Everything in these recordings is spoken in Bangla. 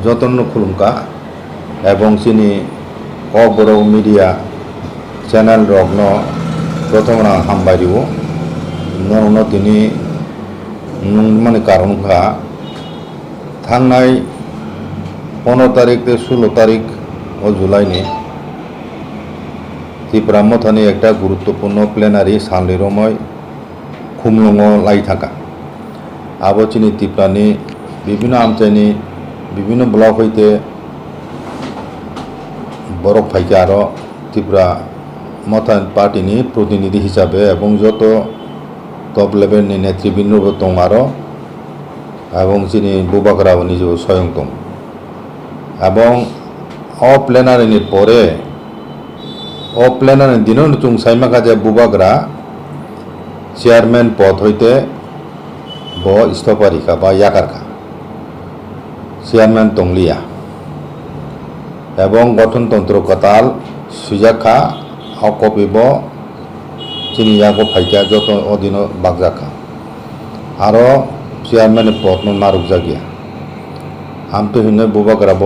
যতন খুলুমকা এবং চিনি बर' মিডিয়া চ্যানেল রগ্ন প্রথম হামবাইরিব নরন তিনি মানে কারণखा थांनाय 15 तारिख से 16 तारिख जुलाइनि त्रिपुरा मथानि एक गुरुत्वपूर्ण प्लेनारि सानलिरमय खुमलुंगो लाई थाका आबो चिनि त्रिपुरानि विभिन्न आमचाइनि विभिन्न ब्लक हईते बरफ फाइके आरो त्रिपुरा मथा पार्टीनि प्रतिनिधि हिसाबे एवं जत टप लेभेलनि नेतृबृन्दबो दं आरो एवं चिनि बुबाग्राबो निजेबो स्वयं दं एवं प्लेनारिनि परे प्लेनारिनि दिनो चुं साइमाखा जे बुबाग्रा चेयारमैन पद हईते ब इस्तफारिखा बा याकारखा चेयारमैन तंगलिया एवं गठनतंत्र कताल सुजाखा कपिब चिनि यागो फाइका जत अधीन बागजाखा आरो चेयारमैन पद नारुक जागिया आमतो हिनो बुबाग्राब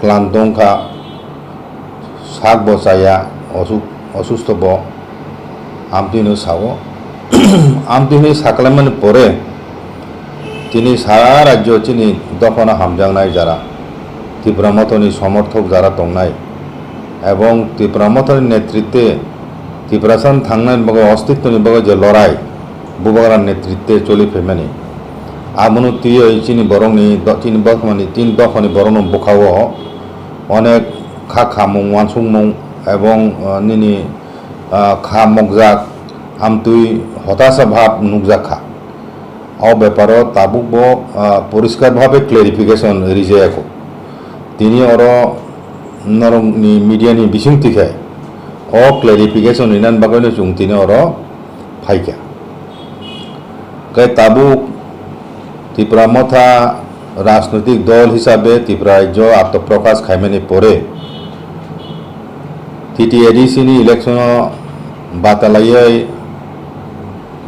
क्लांतंखा साग बसाया असुस्थ ब आमतिनो सावो आमतिनो साकलामनि परे तिनि सारा राज्य चिनि दफना हामजांनाय जारा त्रिपुरा मथनि समर्थक जारा दंनाय एवं त्रिपुरा मथनि नेतृत्वे त्रिपुरासान थांनाय बगे अस्तित्वनि बगे जे लड़ाई बुबाग्रा नेतृत्वे चलिफैमानि आमनु तियो चिनि बरंनि चिनि बखमानि तीन दफानि बरंनो बुखावो अनेक खा खामुं वानसुंमुं एवं निनि खा मगजाक आमतुई हताशा भाव नुकजाखा ब्यापार ताबुक परिष्कार भावे क्लेरिफिकेशन रिजायाखौ तिनि अर नरंनि मीडियानि बिसिंथिखाय क्लेरिफिकेशन इनान बागैनो जों तिनि अर फाइका कै ताबुक त्रिपुरा मथा राजनैतिक दल हिसाबे त्रिपुरा राज्य आत्मप्रकाश खायमानि परे टीटीएडीसी इलेक्शन बातालायै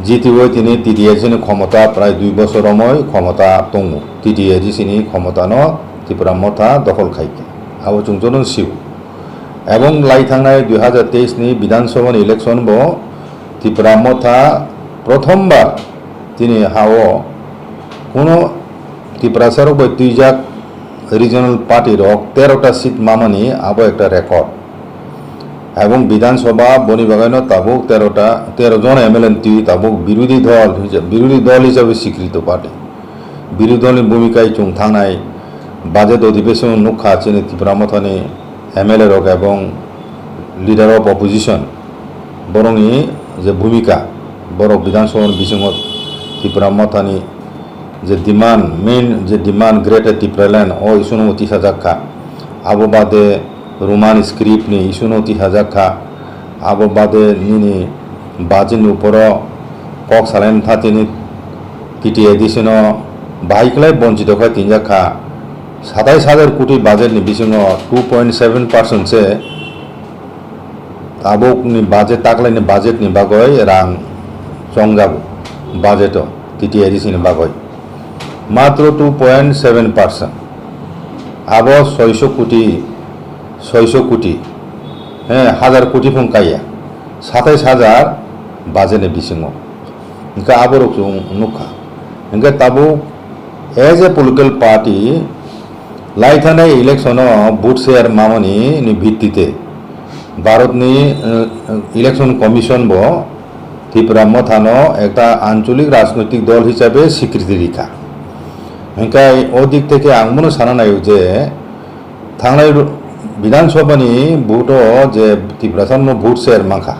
जितिबो तिनि टीटीएडीसी क्षमता प्राय 2 बछरमय क्षमता दङ टीटीएडीसी क्षमतानो त्रिपुरा मथा दखल खायके आबो जों सिउ एवं लाई थांनाय 2023 नि विधानसभा इलेक्शन बो त्रिपुरा मथा प्रथमबार तिनि हाओ कोनो त्रिपुरा सरक बै तुइजाक रिजनल पार्टी रक 13टा सीट मामानि आबो एक रेकर्ड एवं विधानसभा बनी बागानो ताबुक 13 जन एमएलए टी ताबुक विरोधी दल हिसाबै स्वीकृत पार्टी विरोधी दलनि भूमिका चुं थांनाय बाजेट अधिवेशन नुखा चिनि त्रिपुरा मथानि एमएलए रक एवं लीडर अफ अपोजिशन बरंनि जे भूमिका बर विधानसभा बिसिङाव त्रिपुरा मथानि जे डिमांड मेन जे डिमांड ग्रेटर त्रिपुरा लैंड इसुनो तिसाजाखा आबो बादे रोमान स्क्रिप्ट नि इसुनो तिसाजाखा आबो बादे निनि बाजेट ऊपर कक सालाइन थातिनि टीटीएडीसी बाहायखलाय वंचित खा तिनजाखा 27,000 कोटी बाजेट नि बिसिङाव 2.7% से ताबुकनि बाजेट ताकलायनि बाजेट नि बागै रां चंजाबो बाजेट टीटीएडीसी नि बागै मात्र 2.7% आबो 600 कोटी हजार कोटी फंकाया 27,000 बाजेट बिसिङाव इनका आबो रखजों नुखा इनका ताबो एज ए पलिटिकल पार्टी लाइथानाय इलेक्शन भोट शेयर मामनी नि भित्तिते भारतनि इलेक्शन कमिशन बो त्रिपुरा मथानो एक आंचलिक राजनैतिक दल हिसाबे स्वीकृति रेखा इनका दिक थेके आंबो साना नायो जे थांनाय विधानसभानि भोट जे त्रिपुरा सानो भोट शेयर माखा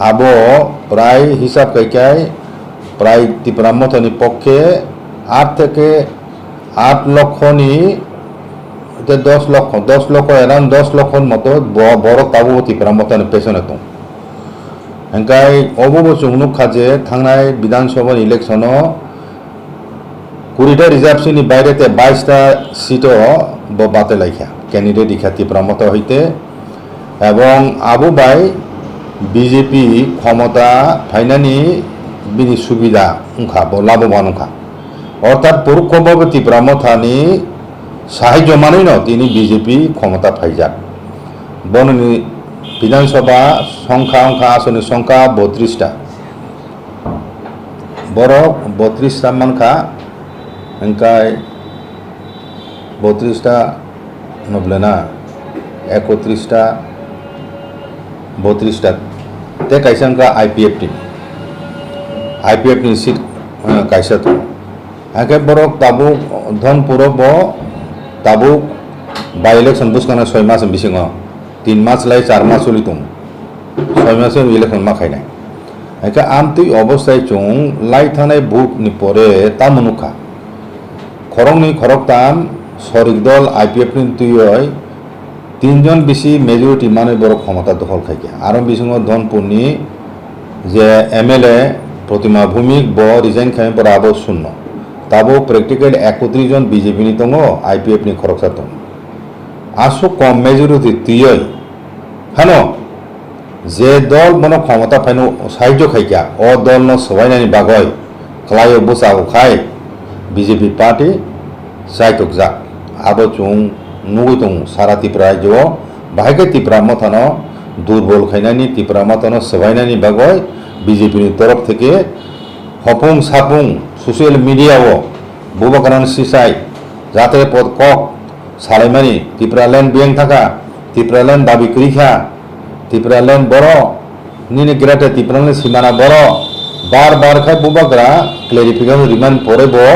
आबो प्राय हिसाब कैकाय प्राय त्रिपुरा मथानि पक्षे 8 लक्षनि 10 लक्ष एराउंड 10 लक्ष मत बर ताबो त्रिपुरा मथानि पेसने दं एंकाय अबो चुंगनुखा जे थांनाय विधानसभा इलेक्शन 20टा रिजार्भसनि बायरेते 22टा सीट बातेलाइखा कैंडिडेट इखा त्रिपुरा मथा हईते एवं आबो बाय बीजेपी क्षमता फाइनानि बिनि सुबिदा उनखा लाभवान उनखा অর্থাৎ পরোক্ষভাবে ত্রিপুরা মথানি সাহায্য মানেই ন তিনি বিজেপি ক্ষমতা ফাইজাক বননি বিধানসভা সংখ্যা আসনের সংখ্যা 32টা বড় 32টা মানখা ओंखाय 32टा नब्लेना 31टा 32टा ते कैसा का आईपीएफ नी सीट कैसा तो आगे बरक ताबु धनपुर बो ताबु बाई इलेक्शन बुसकाना 6 मास बिसिंग 3 मास लाई 4 मास सोलि तुम 6 मास इलेक्शन मा खायनाय आगे आमति अवस्थाय चुं लाई थानाय बुक नि परे तामुनुखा खरंगनि खरकताम सरिक दल आईपीएफ नि तुय 3 जन बेसि मेजरिटी माने बरक क्षमता दखल खायके आरो बिसिंग धनपुरनि जे एमएलए प्रतिमा भूमिक ब रिजाइन खाय बराबर शून्य ताबो प्रेक्टिकल 31 जन बीजेपी नि दङ आईपीएफ नि खरकसा दङ आसु कम मेजरिटी तुय हानो जे दल मनो क्षमता फाइनो साहाय्य खायका अ दल न सबायनानि बागय खलायो बोसागो खाय बीजेपी पार्टी साइटक जा आबो चुं नुगै दं सारा त्रिपुरा राज्यो बाहायके त्रिपुरा मथानो दुर्बल खायनानि त्रिपुरा मथानो सबायनानि बागय बीजेपी नि तरफ থেকে हपुं सापुं सोशल मीडियाओ बुबाकारान सिसाय जाते पद कक सालायमानि त्रिपुरा लैंड बेंक थाका त्रिपुरा लैंड दाबि करिखा त्रिपुरा लैंड बरो निने गिराटे त्रिपुरा लैंड सीमाना बरो बार बार खाय बुबाकरा क्लेरिफिकेशन रिमांड परेबो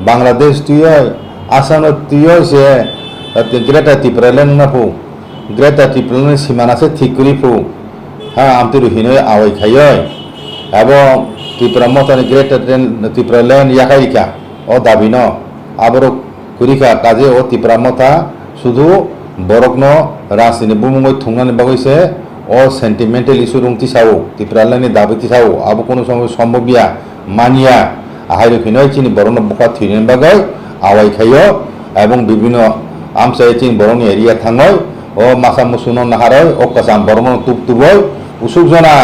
बांग्लादेश तुय आसाम तुय से ग्रेटर त्रिपुरा लैंड नाफु ग्रेटर त्रिपुरा लैंड सीमाना से ठीक करिफु हाँ आमति रुहिनो आवै खायै एबो त्रिपुरा मथानि ग्रेटर त्रिपुरा लैंड याखारिका ओ दाबिनो आबरो करिखा काजे ओ त्रिपुरा मथा शुधु बरकनो राजनीति बुमुङै थुंनानि बागैसे ओ सेंटिमेंटल इशू रुंगति सावो त्रिपुरा लैंडनि दाबिति सावो आबो कोनो समय सम्भबिया मानिया आहायरो खिनय चिनि बरनो बुका थुइनि बागै आवै खायो एवं विभिन्न आमसाय चिन बरनि एरिया थाङै ओ मासा मुसुनो नाहारै ओ कासाम बरनो तुबतुबै उसुक जना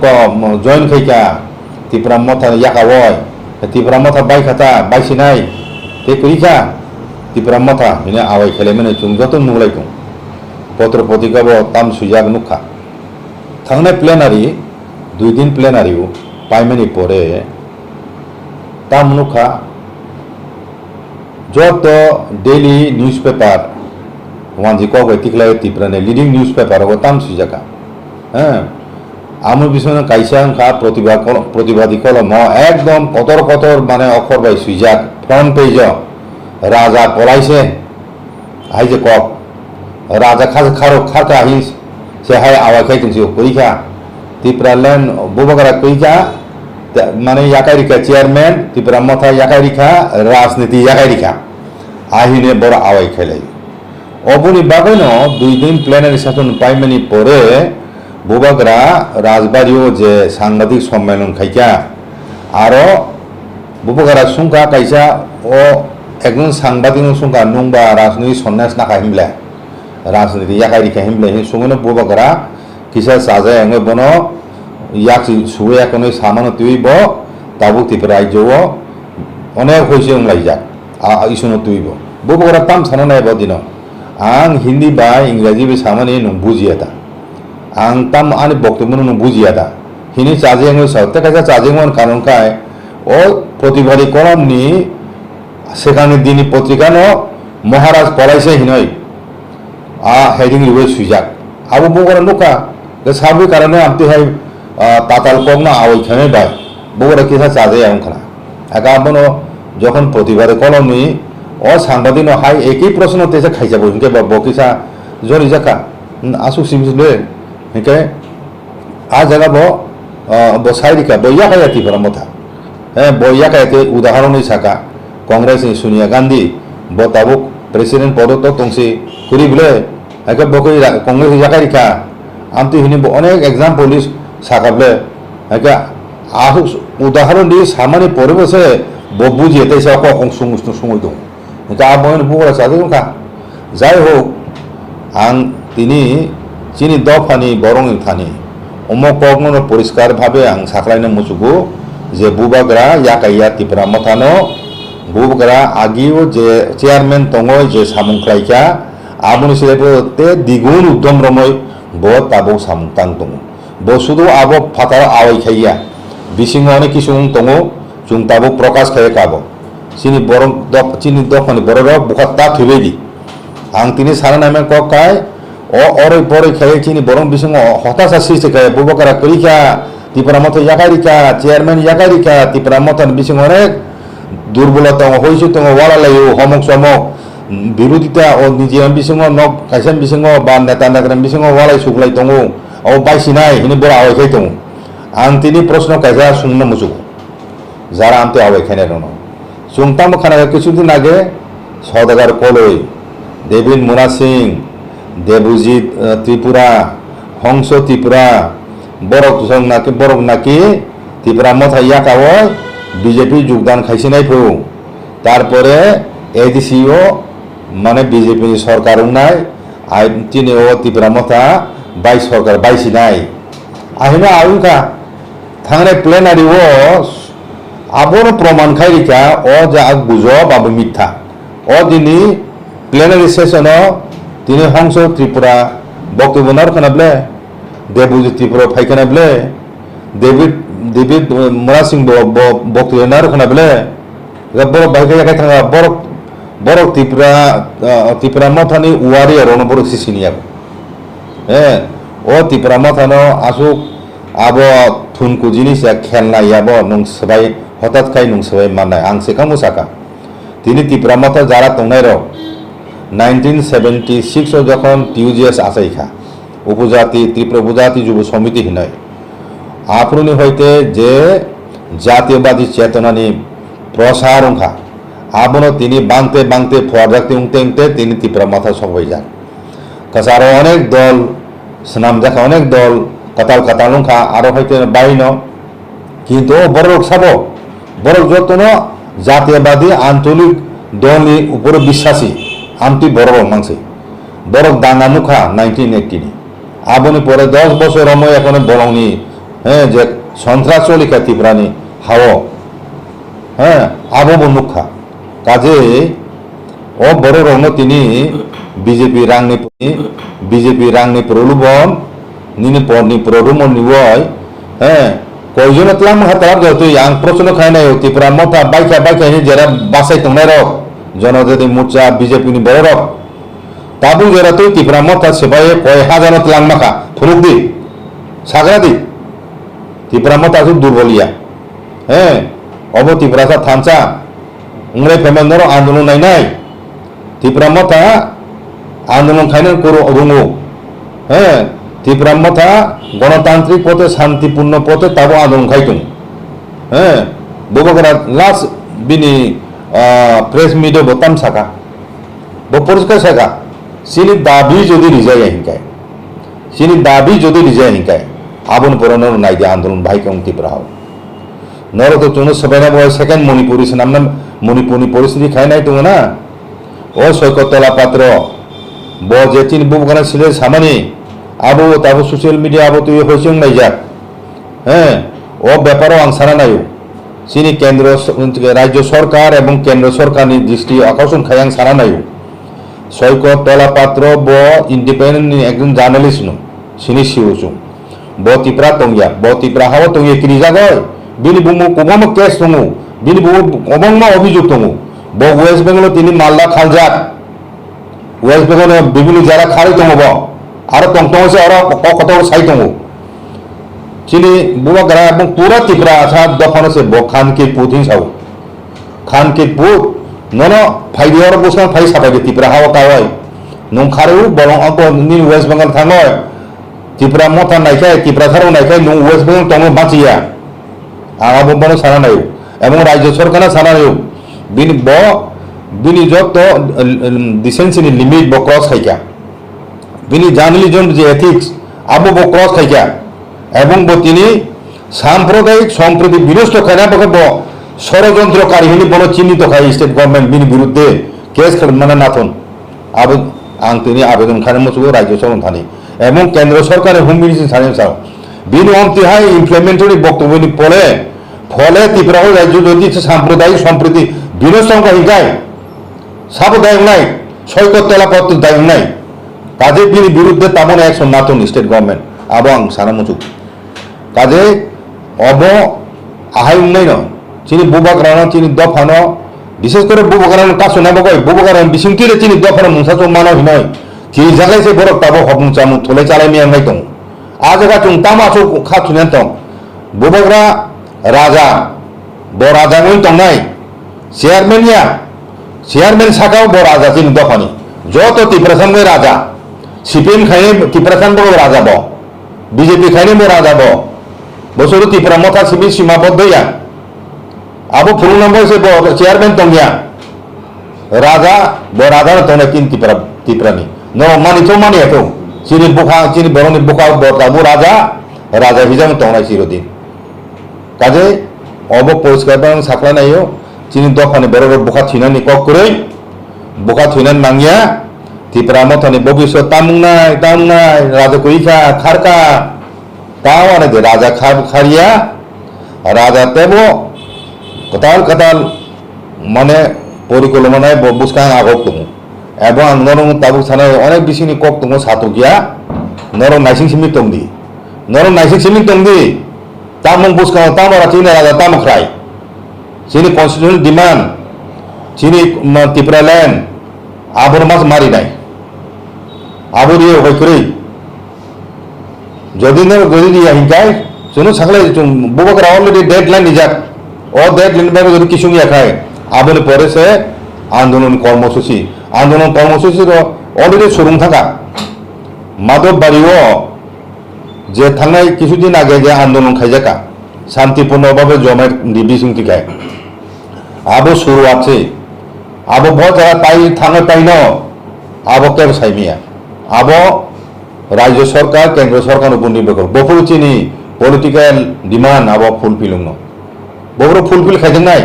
को जॉइन खायका त्रिपुरा मथा याकावय त्रिपुरा मथा बायखाता बायसिनाय ते करिखा त्रिपुरा मथा हिने आवै खायलायमाने जों जत नुलायदों पत्र पत्रिकाबो ताम सुजाग नुखा थांनाय प्लेनारि 2 दिन प्लेनारि पाइमानि परे ताम नुखा जत डेली न्यूज़पेपर वानजि को तिखलाय त्रिपुरानि लिडिंग न्यूज़पेपर को ताम सुजाका आमु बिसना कायसा खा प्रतिवादी कलम एकदम कतर कतर माने अक्षर बाय सुजाक फ्रंट पेज राजा पलायसे हाइजे कक राजा खारो खारका हिस से हाय आवाखाय तिंसो कइखा त्रिपुरा लैंड बुबाकारा कइखा माने याकारिका चेयरमैन त्रिपुरा मथा याकारिका राजनीति याकारिका आहिने बड़ आवाय खायलाय अबुनि बागैनो 2 दिन प्लेनारि सेशन पाइमानि परे बुबाकारा राजबाड़ियों जे सांबादिक सम्मेलन खायका आरो बुबाकारा सुंखा कायसा ओ एकजन सांबादिक सुंखा नुंबा राजनीति सन्यास नाखा हिमले राजनीति याकारिका हिमले हि सुंगनो बुबाकारा किसा साजा एंगे बनो याक सुया कोने सामान तुइबो ताबु त्रिपुरा राज्यो अनेक होइसे लाइजा आ इसुनो तुइबो बुबाकारा ताम साननाय बदिनो आं हिंदी बा इंग्राजी बे सामाने नं बुजियाता आं ताम आनि बक्तव्य नं बुजियाता हिनि चाजेंगे सत्य कायसा चाजेंगन कारण काय ओ प्रतिवादी कलमनि सेखानि दिनि पत्रिकानो महाराज पलायसे हिनै आ हेडिंग रिवे सुजाक आबो बुबाकारा नुका जे साबि कारणे आमति हाय ताताल कगना आवै खानाय बाय बुबाकारा किसा चाजे आंखना आगा बनो যখন প্রতিবাদী কলমনি ও সাংবাদিক হাই একই প্রশ্ন তেছে খাইজাবো হিংকে বকিসা জরি জাকা আসু সিমসলে হিংকে আ জায়গা বসাইরিকা বইয়া খাইয়াতি পরমথা হ্যাঁ বইয়া খাইতে উদাহরণ সাকা কংগ্রেস সোনিয়া গান্ধী বতাবুক প্রেসিডেন্ট পদ তো তংসি করি বলে একে বকই কংগ্রেস জাকারিকা আমতি হিনি অনেক এক্সাম্পল সাকাবলে একে আহু উদাহরণ দিয়ে সামানি পরে বসে बुझिए तैसे समय दं आबोन बुबाकारा चाजेंखा जाय होक आं तिनि चिनि दफानि बरं थानि अमक कगनो परिष्कार भावे आं साख्लायनो मुसुगु যে বুবাগ্রা ইয়াকাইয়া ত্রিপুরা মথানো বুবাগ্রা আগিও যে চেয়ারম্যান তঙই যে সামুং খাইকা আবনি সিলেতে দ্বিগুণ উদ্যম রময় ব তাবো সামুং তাং দङ ব শুধু আবো ফাতার আওয়াই খাইয়া বিসিং অনেক কিছু দङ जों ताबो प्रकाश खाय काबो चिनि बरं चिनि दखनि बरर बुखाता थुबेदि आं तिनि सारा नामे क काय अरै बरै खाय चिनि बरं बिसंग हताशा सिसे खाय बुबकारा करिका ত্রিপুরা মত याकारिका चेयरमैन याकारिका ত্রিপুরা মত बिसंग अनेक दुर्बलता हइसु तङ वालालायो हमक समक বিরোধিতা ও নিজে बिसंग न खायसान बिसंग बा नेता नेता बिसंग वालाय सुगलाय दङ औ बायसिनाय हिनि बरा आवाय खाय दङ आं तिनि प्रश्न कायजा सुननो मुजुग যারা আমতে আওয়াই খানে রনো সুংতাম খানা কিছুদিন আগে সওদাগার কলই দেবিন মুনা সিং দেবুজিৎ ত্রিপুরা হংস ত্রিপুরা বরক নাকি ত্রিপুরা মথা ইয়াকাও বিজেপি যোগদান খাইছিনাই ফু তারপরে এডিসিও মানে বিজেপি সরকার নাই আই তিনিও ত্রিপুরা মথা বাই সরকার বাইছিনাই আহিনা আউকা থাংরে প্লেনারিও আবর প্রমাণ খাইকা ও যা গুজব আবু মিথ্যা ও দিনী প্লেনারি সেশন তিনি হংস ত্রিপুরা বক্তব্য নার খানাবলে দেবুজিৎ ত্রিপুরা ফাইখানাবলে দেবিদ মুরা সিং বক্তব্য নার খানাবলে বড় বাইকে যাকে থাকা বড় ত্রিপুরা মথানি উয়ারি আর বড় সিসিনিয়াব হ্যাঁ ও ত্রিপুরা মথানো আসুক আব থুনকু জিনিস খেলনা ইয়াব নং সবাই হঠাৎ খাই নং সবাই মানায় আং সেকা মুসাকা তিনি ত্রিপুরা মথা যারা তংনাই র 1976 যখন টিউজিএস আসাইখা উপজাতি ত্রিপুরা উপজাতি যুব সমিতি হিনয় আপনি হইতে যে জাতীয়বাদী চেতনানি প্রসার উংখা আবনো তিনি বাংতে ফোয়ার রাখতে উংতে তিনি ত্রিপুরা মথা সবাই যান কাছারো অনেক দল স্নাম দেখা অনেক দল কাতাল উংখা আরো হইতে বাইন কিন্তু বড় সাবো বড় যত্ন জাতীয়বাদী আঞ্চলিক দলনি উপরে বিশ্বাসী আমটি বড় মাংসে বড় দাঙ্গা মুখা 1980 আবনি পরে 10 বছর সময় এখন বলংনি হ্যাঁ যে সন্ত্রাস চলিকা ত্রিপুরানি হাও হ্যাঁ আবো মুখা কাজে ও বড় রং তিনি বিজেপি রাংনি প্রলোভন নিনি পরনি প্রলোভন নিবয় হ্যাঁ কয়জন তলাম হাতার তুই আং প্রশ্ন খাই নাই ত্রিপুরা মথা বাইকা যারা বাসাই তংনাই রক জনজাতি মোর্চা বিজেপি নি বড় রক তাবু যারা তুই ত্রিপুরা মথা সেবাই কয় হাজার তলাম মাখা ফুরুক দি সাগরা দি ত্রিপুরা মথা দুর্বলিয়া হ্যাঁ অব ত্রিপুরা থামচা উংরে ফেমেন্দর আন্দোলন নাই ত্রিপুরা মথা আন্দোলন খাইনে করো রুঙু হ্যাঁ ত্রিপুরা মথা গণতান্ত্রিক পথে শান্তিপূর্ণ পথে তাবো আন্দোলন খাইতুম হ্যাঁ ববকরা লাস্ট বিনি প্রেস মিডিয়া বতাম সাকা ব পরিষ্কার সাকা সিনি দাবি যদি রিজাই হিংকায় আবন পরনের নাই যে আন্দোলন ভাইকং ত্রিপুরা হও নর তো চুনো সবাই না বয় সেকেন্ড মণিপুরি নাম মণিপুরি পরিস্থিতি খাই নাই তুমি না ও সৈকতলা পাত্র ব যে চিন ববকরা ছিলে সামানি আবো তাবো সোশ্যাল মিডিয়া আবো তুই হয়েছে নাই যাক হ্যাঁ ও ব্যাপারও আং সারা নাই চিনি কেন্দ্র রাজ্য সরকার এবং কেন্দ্র সরকারনি দৃষ্টি আকর্ষণ খাই আং সারা নাই সৈকতলা পাত্র ব ইন্ডিপেন্ডেন্ট একজন জার্নালিস্ট নো সিনি সিউচু ব ত্রিপুরা তংয়া ব ত্রিপুরা হাওয়া তংয়া কিনি জাগয় বিনি বুমু কবম কেস দङ বিনি বুমু কবম অভিযোগ দङ ব ওয়েস্ট বেঙ্গল তিনি মালদা খালজাত ওয়েস্ট বেঙ্গল বিভিন্ন যারা খারি দङ ব আর টংটংসে আর কত সাই দङ চিনি বুবাগ্রা এবং পুরা ত্রিপুরা আছা দফানো সে ব খানকে পুথিং সাউ খানকে পুত নন ফাইদিয়ার বসা ফাই সাপাই ত্রিপুরা হাওয়া কাওয়াই নং খারেও বলং অপ নি ওয়েস্ট বেঙ্গল থাङय ত্রিপুরা মথা নাইখাই ত্রিপুরা থারো নাইখাই নং ওয়েস্ট বেঙ্গল টং বাঁচিয়া আগাবো বড় সারা নাই এবং রাজ্য সরকার সারা নাই বিনি যত ডিসেন্সিনি লিমিট ব ক্রস খাইকা বিনি জার্নালিজম যে এথিক্স আবো ব ক্রস খাইকা এবং তিনি সাম্প্রদায়িক সম্প্রীতি বিনষ্ট খাইনা বকে ষড়যন্ত্রকারী হিনি বড় চিহ্নিত খাই স্টেট গভর্নমেন্ট বিনি বিরুদ্ধে কেস মানে নাথন আবো আং তিনি আবেদন খানে মসুগ রাজ্য সরকার থানি এবং কেন্দ্র সরকারের হোম মিনিস্ট্রি সানি সাও বিনি অন্তিহাই ইমপ্লিমেন্টারি বক্তব্যনি পরে ফলে ত্রিপুরা রাজ্য যদি সাম্প্রদায়িক সম্প্রীতি বিনষ্ট হিংসায় সাবধায়ক নাই সৈকত তেলাপত্র দায়ক নাই কাজে তিনি বিরুদ্ধে তেমন অ্যাকশন নাতুন স্টেট গভর্নমেন্ট এবং সারামুচুক কাজে অব আহাই উন্নয়ন চিনি বুবাগ্রানো চিনি দফানো বিশেষ করে বুবাগ্রানো কাজ না বকয় বুবাগ্রানো বিসিংতিরে চিনি দফানো মুসাচো মানো হিনয় চিনি জাগাইছে বরক তাবো হবুং চামু থলে চালাই মিয়া নাই দं আজগা চুং তামাচো খাতুনেন दं বুবাগ্রা রাজা ব রাজা মই দंनाय চেয়ারম্যান শাখাও ব রাজা চিনি দফানি যত ত্রিপুরাসান রাজা সিপিএম খাইনে ত্রিপুরাসান ব রাজা ব বিজেপি খাইনে ব রাজা ব বছর ত্রিপুরা মথা সিবি সীমাবদ্ধয়া আবো ফুল নম্বর সে চেয়ারম্যান দंया রাজা ব রাজা দंनाय তিন ত্রিপুরানি ন মানি এত চিনি বুখা চিনি বরনি বুখা ব রাজা হিজাম দंनाय চিরদিন কাজে অব পরিষ্কার বাং সাকলা নাইও চিনি দফানি বড় বুখা থিনানি কক করে বুখা থিনান মাংয়া ত্রিপুরা মথানি ভবিষ্যৎ তামুংনাই রাজা কইখা খারকা তাও আনে দে রাজা খারিয়া রাজা তেব কতাল মানে পরিকল্পনায় বুসকাং আগক দङ এবং নরম তাবুক সানাय অনেক বিসিনি কক দङ সাতকিয়া নরম নাইসিং সিমিং দंदि তামং বুসকাং তামরা চিনি রাজা তামখ্রাই চিনি কনস্টিটিউশনাল ডিমান্ড চিনি ত্রিপুরা ল্যান্ড আবর মাস মারি নাই আবরিয়ে হইকরি যদি হিংকায় শুনো সাকলে বুবাকরা অলরেডি ডেডলাইন নিজাক ও ডেডলাইন ভাবে যদি কিছু খায় আবনে পরে সে আন্দোলন কর্মসূচি অলরেডি শুরু থাকা মাধব বাড়িও যে থানায় কিছুদিন আগে যে আন্দোলন খাইজাকা শান্তিপূর্ণভাবে জমায়েত বিসিংতি খায় আবো শুরু আছে আবো বহুত যারা তাই থানা তাই ন আবো কেব সাইমিয়া আবো রাজ্য সরকার কেন্দ্র সরকার উপর নির্ভর করে বপুর চিনি পলিটিক্যাল ডিমান্ড আবো ফুলফিল বপুর ফুলফিল খাইছেন নাই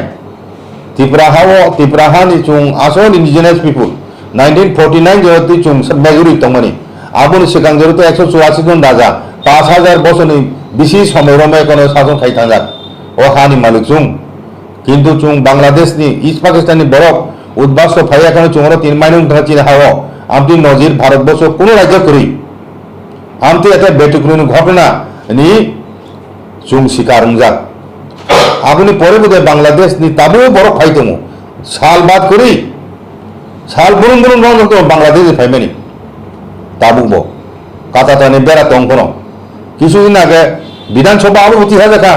ত্রিপুরাহানি চুং আসল ইন্ডিজিনাস পিপুল 1949 যেহেতু চুং মেজরিটি দंमोन আবুনি সিগাং যেহেতু 184 জন রাজা 5000 বছরনি বেশি সময় কোনো শাসন খাই থাকা ও হানি মালিক চুং কিন্তু চুং বাংলাদেশ নি ইস্ট পাকিস্তানি বরফ উদ্বাস ফাইয়া কোনো চুংর 3 মাইল চিনি হাও আমতি নজির ভারতবর্ষ কোন রাজ্য করি আমতি এটা বেটুকুনি ঘটনা নি চুং শিকার যাক আপনি পরে বোধহয় বাংলাদেশ নি তাবু বড় খাইতমু সাল বাদ করি সাল বুরুন বাংলাদেশে ফাইমেনি তাবু বো কাতাতানি বেড়া তংকন কিছুদিন আগে বিধানসভা আরো অতি হয় দেখা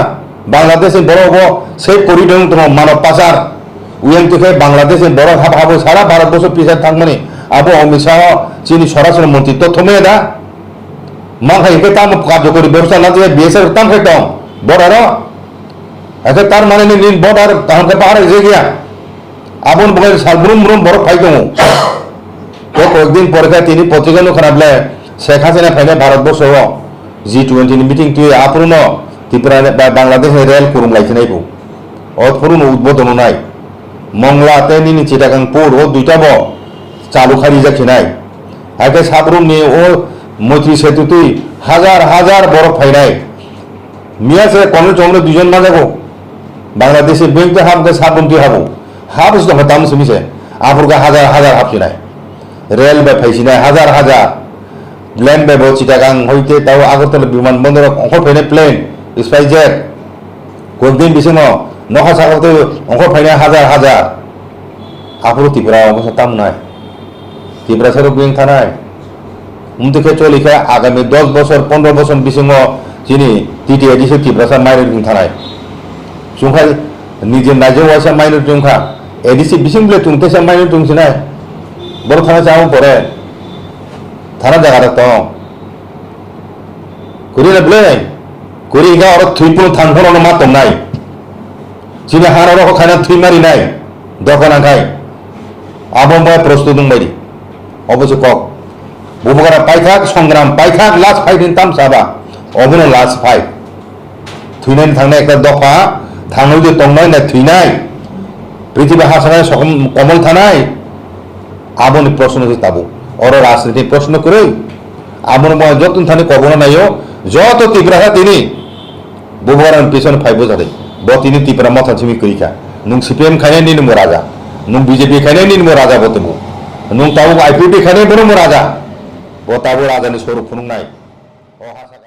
বাংলাদেশে বড় সেই করিডোর তোমার মানব পাচার উইং থেকে বাংলাদেশে বড় হাবো সারা ভারতবর্ষ পিছায় থাকমানি আবো অমিত শাহ চিনি স্বরাষ্ট্র মন্ত্রী তথ্য মেয়ে দা মা খাইকে তাম কার্যকরী ব্যবস্থা না দিয়ে বিএসএফ তাম খাইতাম বড় একে তার মানে নিন বর্ডার তাহলে পাহাড়ে যে গিয়া আবন বলে সালবুরুম বড় খাইতাম তো কয়েকদিন পরে তিনি পত্রিকা খারাপলে শেখ হাসিনা ফাইলে ভারতবর্ষ G20 মিটিং তুই আপন ত্রিপুরা বাংলাদেশে রেল করুম লাইছে নাইবো অথরুন উদ্বোধন নাই মংলাতে নিনি চিটাগাং পুর ও দুইটা ব চালু খালি যাচ্ছে নাই আগে সাবরুম নিয়ে ও মৈত্রী সেতু তুই হাজার বরফ ফাইনাই মিয়াছে কোনো চমড়ে দুজন না যাবো বাংলাদেশে ব্যাংকে হাবকে সাবরুম তুই হাবো হাবস দফা দাম শুনিছে আপুরকে হাজার হাবছি নাই রেল বে ফাইছি নাই হাজার ল্যান্ড বে চিটাগাং হইতে তাও আগরতলা বিমানবন্দর অঙ্ক ফাইনে প্লেন স্পাইসজেট কয়েকদিন বিছে নখা সাগরতে অঙ্ক ফাইনে হাজার আপুর ত্রিপুরা অবস্থা তাম নাই ত্রিপুরা সার ব্যাংক থানায় উমদিকে চলিখা আগামী 10 বছর 15 বছর বিছে চিনি টিটিআই দিছে ত্রিপুরা সার মাইনর থানায় চুংখাই নিজের রাজ্য ওয়াসা মাইনর চুংখা এডিসি বিসিং বলে চুংতেসা মাইনর চুংছি নাই বড় থানা যাও পরে থানা জায়গাটা তো করি না বলে করি গা আর থুইপুর থানফোন মাত্র নাই চিনি হার খানা থুই মারি নাই দোকানা খাই আবহাওয়া প্রস্তুত বাইরি অবশ্য কক বুবগারা পাইথাক সংগ্রাম পাইথাক লাস্ট ফাইট তাম সাবা অবনো লাস্ট ফাইট থুইনাই থাকলে একটা দফা থানায় যে তংনাই না থুইনাই পৃথিবী হাসানায় কমল থানায় আবনি প্রশ্ন তাবু ওর রাজনীতি প্রশ্ন করে আমন যত থানে কবনা নাইও যত তীব্রতা তিনি বুবগারান পিছনে ফাইব যাবে botini tipra mata chimi krika nung CPM khane ni mo raja nung BJP khane ni mo raja botebu nung tabu IPP khane bono mo raja bo tabu raja ni soru phunung nai o hasa